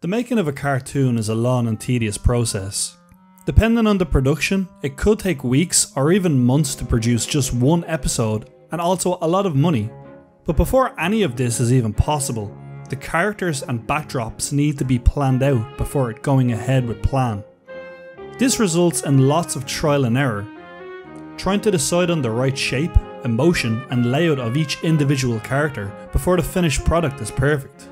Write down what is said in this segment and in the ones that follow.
The making of a cartoon is a long and tedious process. Depending on the production, it could take weeks or even months to produce just one episode, and also a lot of money. But before any of this is even possible, the characters and backdrops need to be planned out before going ahead with plan. This results in lots of trial and error, trying to decide on the right shape, emotion and layout of each individual character before the finished product is perfect.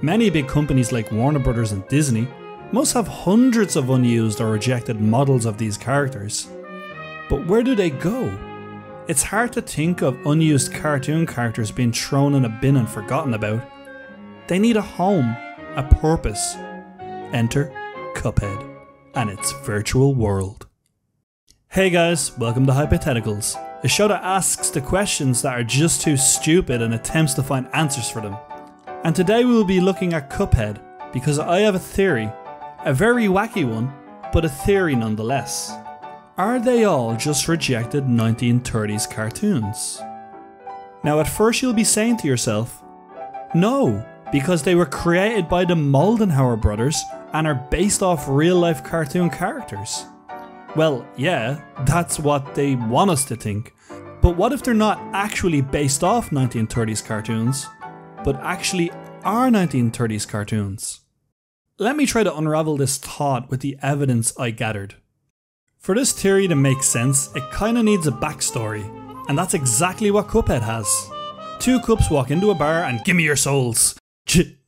Many big companies like Warner Brothers and Disney must have hundreds of unused or rejected models of these characters. But where do they go? It's hard to think of unused cartoon characters being thrown in a bin and forgotten about. They need a home, a purpose. Enter Cuphead and its virtual world. Hey guys, welcome to Hypotheticals, a show that asks the questions that are just too stupid and attempts to find answers for them. And today we will be looking at Cuphead because I have a theory, a very wacky one, but a theory nonetheless. Are they all just rejected 1930s cartoons? Now at first you'll be saying to yourself, no, because they were created by the Moldenhauer brothers and are based off real life cartoon characters. Well, yeah, that's what they want us to think, but what if they're not actually based off 1930s cartoons, but actually are 1930s cartoons? Let me try to unravel this thought with the evidence I gathered. For this theory to make sense, it kinda needs a backstory, and that's exactly what Cuphead has. Two cups walk into a bar and gimme your souls.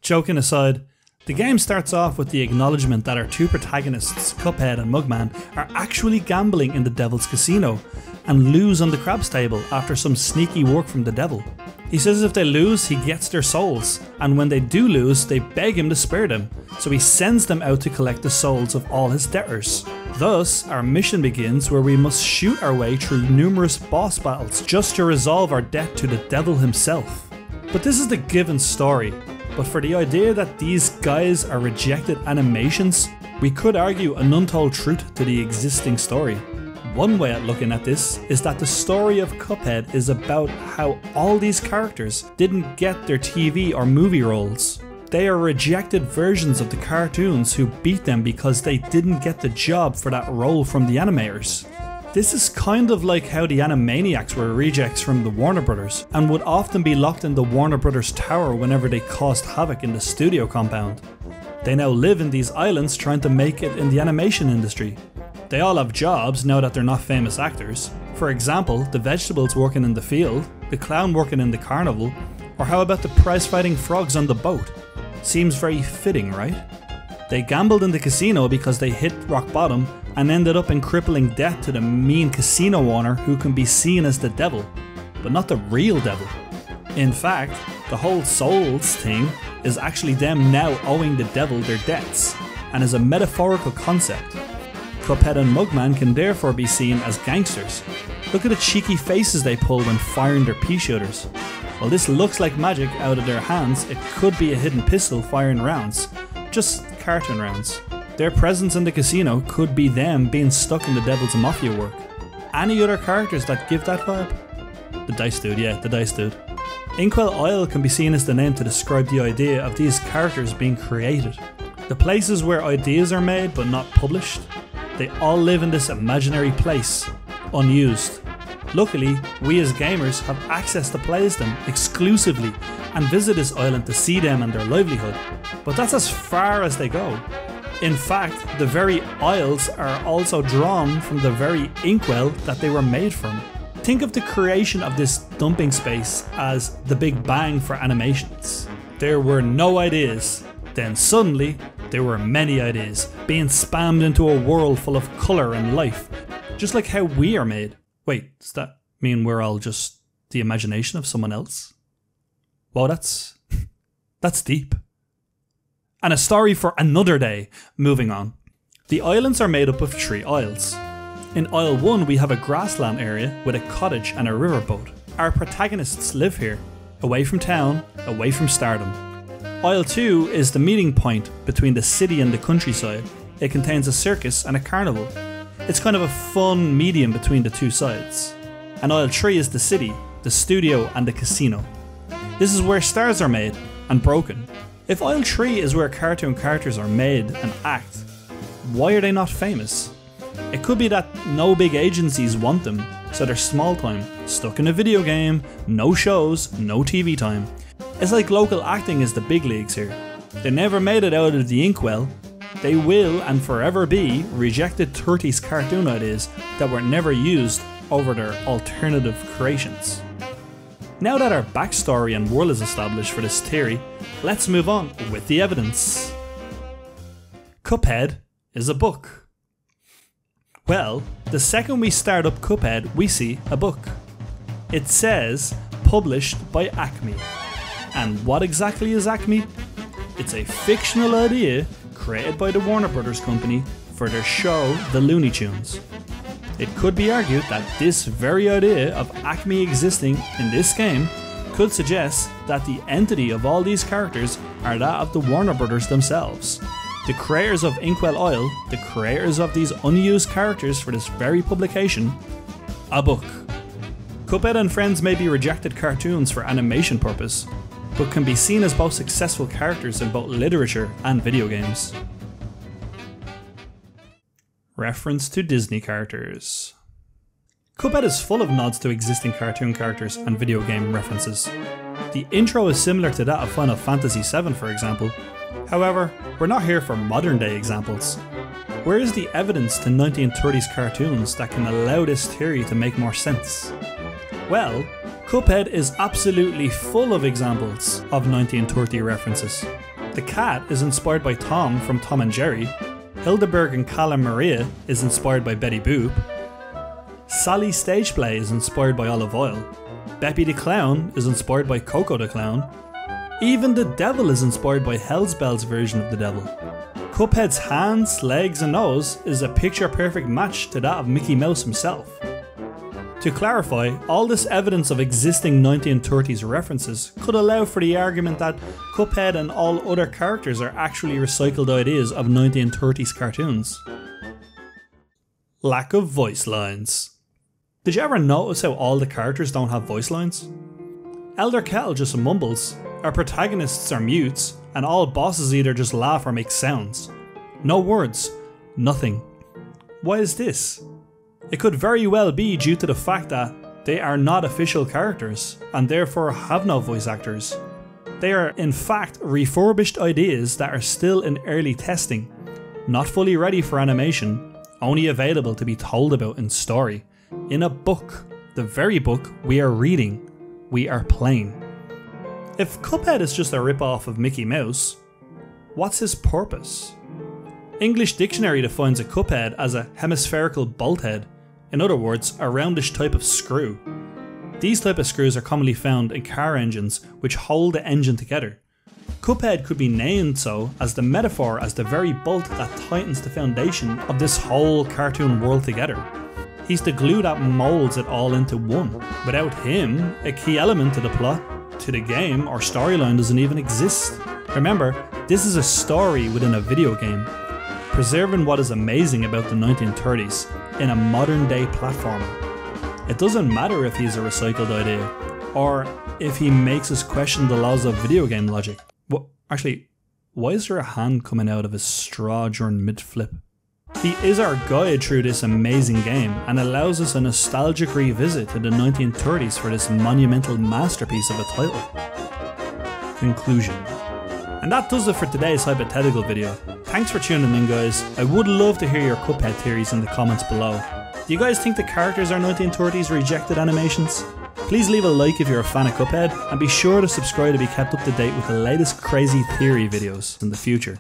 Joking aside, the game starts off with the acknowledgement that our two protagonists, Cuphead and Mugman, are actually gambling in the Devil's Casino and lose on the craps table after some sneaky work from the devil. He says if they lose, he gets their souls, and when they do lose, they beg him to spare them, so he sends them out to collect the souls of all his debtors. Thus, our mission begins where we must shoot our way through numerous boss battles just to resolve our debt to the devil himself. But this is the given story, but for the idea that these guys are rejected animations, we could argue an untold truth to the existing story. One way at looking at this is that the story of Cuphead is about how all these characters didn't get their TV or movie roles. They are rejected versions of the cartoons who beat them because they didn't get the job for that role from the animators. This is kind of like how the Animaniacs were rejects from the Warner Brothers and would often be locked in the Warner Brothers tower whenever they caused havoc in the studio compound. They now live in these islands trying to make it in the animation industry. They all have jobs now that they're not famous actors. For example, the vegetables working in the field, the clown working in the carnival, or how about the prize-fighting frogs on the boat? Seems very fitting, right? They gambled in the casino because they hit rock bottom and ended up in crippling debt to the mean casino owner who can be seen as the devil, but not the real devil. In fact, the whole souls thing is actually them now owing the devil their debts, and is a metaphorical concept. Cuphead and Mugman can therefore be seen as gangsters. Look at the cheeky faces they pull when firing their pea shooters. While this looks like magic out of their hands, it could be a hidden pistol firing rounds, just cartoon rounds. Their presence in the casino could be them being stuck in the devil's mafia work. Any other characters that give that vibe? The Dice Dude, yeah, the Dice Dude. Inkwell Isle can be seen as the name to describe the idea of these characters being created. The places where ideas are made but not published. They all live in this imaginary place, unused. Luckily, we as gamers have access to play as them exclusively and visit this island to see them and their livelihood. But that's as far as they go. In fact, the very isles are also drawn from the very inkwell that they were made from. Think of the creation of this dumping space as the Big Bang for animations. There were no ideas, then suddenly there were many ideas being spammed into a world full of colour and life, just like how we are made. Wait, does that mean we're all just the imagination of someone else? Well, that's deep. And a story for another day. Moving on. The islands are made up of 3 isles. In Isle 1 we have a grassland area with a cottage and a riverboat. Our protagonists live here, away from town, away from stardom. Isle 2 is the meeting point between the city and the countryside. It contains a circus and a carnival. It's kind of a fun medium between the two sides. And Isle 3 is the city, the studio and the casino. This is where stars are made and broken. If aisle 3 is where cartoon characters are made and act, why are they not famous? It could be that no big agencies want them, so they're small time, stuck in a video game, no shows, no TV time. It's like local acting is the big leagues here. They never made it out of the inkwell. They will and forever be rejected 30s cartoon ideas that were never used over their alternative creations. Now that our backstory and world is established for this theory, let's move on with the evidence. Cuphead is a book. Well, the second we start up Cuphead, we see a book. It says, published by Acme. And what exactly is Acme? It's a fictional idea created by the Warner Brothers company for their show The Looney Tunes. It could be argued that this very idea of Acme existing in this game could suggest that the entity of all these characters are that of the Warner Brothers themselves. The creators of Inkwell Isle, the creators of these unused characters for this very publication, a book. Cuphead and Friends may be rejected cartoons for animation purpose, but can be seen as both successful characters in both literature and video games. Reference to Disney characters. Cuphead is full of nods to existing cartoon characters and video game references. The intro is similar to that of Final Fantasy VII, for example. However, we're not here for modern day examples. Where is the evidence to 1930s cartoons that can allow this theory to make more sense? Well, Cuphead is absolutely full of examples of 1930 references. The cat is inspired by Tom from Tom and Jerry. Hildeberg and Cala Maria is inspired by Betty Boop. Sally's stage play is inspired by Olive Oil. Beppy the Clown is inspired by Coco the Clown. Even the devil is inspired by Hellsbell's version of the devil. Cuphead's hands, legs and nose is a picture perfect match to that of Mickey Mouse himself. To clarify, all this evidence of existing 1930s references could allow for the argument that Cuphead and all other characters are actually recycled ideas of 1930s cartoons. Lack of voice lines. Did you ever notice how all the characters don't have voice lines? Elder Kettle just mumbles, our protagonists are mutes, and all bosses either just laugh or make sounds. No words, nothing. Why is this? It could very well be due to the fact that they are not official characters and therefore have no voice actors. They are in fact refurbished ideas that are still in early testing, not fully ready for animation, only available to be told about in story, in a book, the very book we are reading, we are playing. If Cuphead is just a rip-off of Mickey Mouse, what's his purpose? English Dictionary defines a Cuphead as a hemispherical bolt head, in other words, a roundish type of screw. These type of screws are commonly found in car engines which hold the engine together. Cuphead could be named so as the metaphor as the very bolt that tightens the foundation of this whole cartoon world together. He's the glue that molds it all into one. Without him, a key element to the plot, to the game or storyline doesn't even exist. Remember, this is a story within a video game, preserving what is amazing about the 1930s in a modern day platformer. It doesn't matter if he's a recycled idea, or if he makes us question the laws of video game logic. Well, actually, why is there a hand coming out of his straw during mid-flip? He is our guide through this amazing game and allows us a nostalgic revisit to the 1930s for this monumental masterpiece of a title. Conclusion. And that does it for today's hypothetical video. Thanks for tuning in, guys. I would love to hear your Cuphead theories in the comments below. Do you guys think the characters are 1930s rejected animations? Please leave a like if you're a fan of Cuphead, and be sure to subscribe to be kept up to date with the latest crazy theory videos in the future.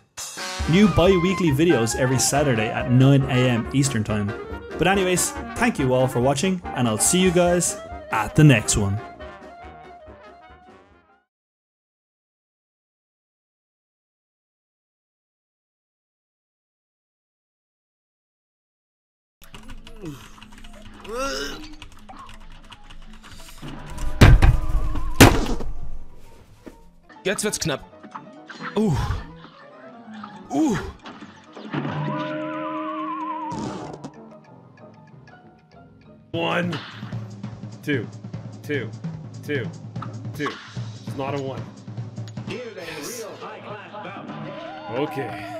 New bi-weekly videos every Saturday at 9 AM Eastern Time. But anyways, thank you all for watching, and I'll see you guys at the next one. Jetzt wird's knapp. One, two. It's not a one. Here's a real high class. Okay.